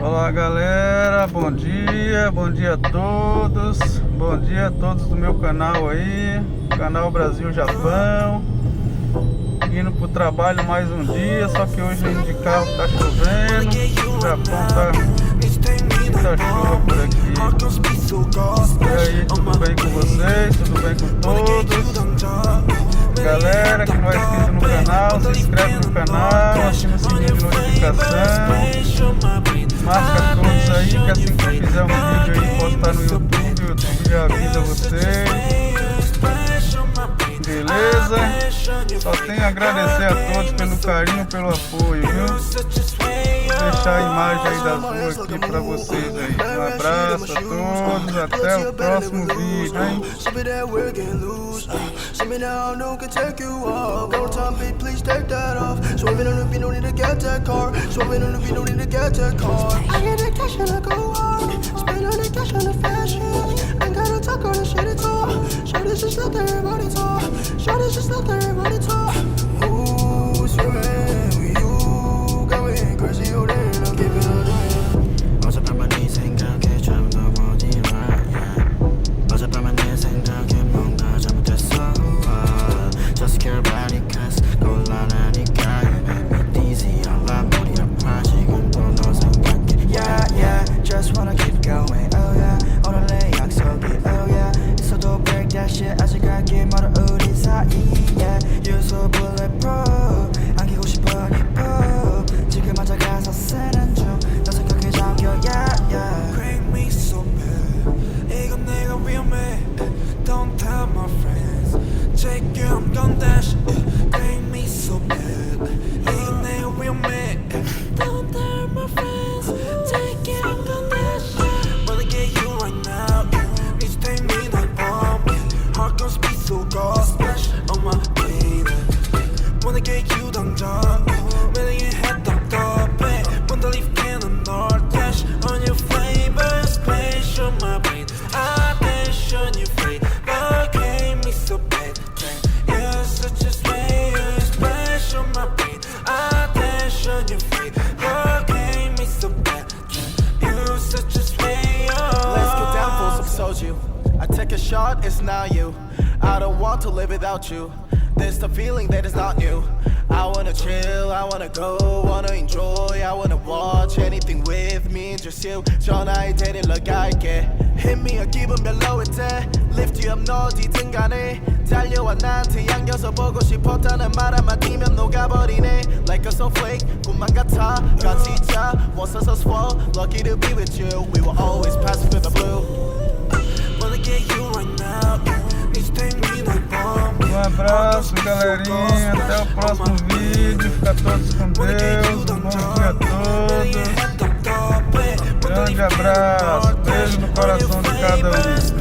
Olá galera, bom dia a todos do meu canal aí, canal Brasil Japão, indo pro trabalho mais um dia, só que hoje indo de carro tá chovendo, o Japão tá muita chuva por aqui. E aí, tudo bem com vocês? Tudo bem com todos? Galera que não é inscrito no canal, se inscreve no canal, ativa o sininho de notificação. Marca todos aí, que assim que eu fizer um vídeo aí postar no YouTube, o YouTube já avisa vocês. Beleza? Só tenho a agradecer a todos pelo carinho, pelo apoio, viu? Vou deixar a imagem aí das ruas aqui pra vocês aí. Um abraço a todos, até o próximo vídeo, hein? Shawty's just let everybody talk. Ooh, swimming with you got me crazy, oh damn, I'm keeping on doing. 어젯밤만 네 생각에 좀 넘어지라. 어젯밤만 내 생각에 뭔가 잘못됐어. Just care about it cause 곤란하니까 you make me dizzy. 알람 머리 아파 지금도 너 생각해. Yeah, just wanna keep going. Oh yeah, 오늘의 약속이 oh yeah. 있어도 break that shit 아직 갈게 멀어 우리 사이. Yeah, you're so bulletproof. 안기고 싶어 깊어. 지금 앉아가서 쓰는 중. 너 생각에 잠겨 yeah. Crank me so bad. 이건 내가 위험해. Don't tell my friends. Check you I'm gon' dash. Crank me so bad. 이건 내가 위험해. Don't tell my friends. Check you I'm gon' dash. Wanna get you right now. Need to take me like bomb. Heart gon' speed so cold. Splash on my feet. Wanna get you 당장. 매력에 했던 더배. Wanna leave cannon or dash on your flavor. Splash on my brain. Attention you free. But gave me so bad. You're such a slayer. Splash on my brain. Attention you free. But gave me so bad. You're such a slayer. Let's get down for some soju. I take a shot, it's not you. I don't want to live without you. There's the feeling that is not new. I wanna chill, I wanna go, wanna enjoy, I wanna watch anything with me, just you. 전화에 데리러 갈게. Hit me a 기분 별로일 때 Lift you up 너 어디든 간에 달려와 나한테 안겨서 보고 싶었다는 말 한마디면 녹아버리네. Like a snowflake 꿈만 같아 같이 자 once us swell lucky to be with you. We will always pass through the blue. Wanna get you right now. Need to take me like bomb. Abraço galerinha, até o próximo vídeo, fica todos com Deus, bom dia a todos, grande abraço, beijo no coração de cada um.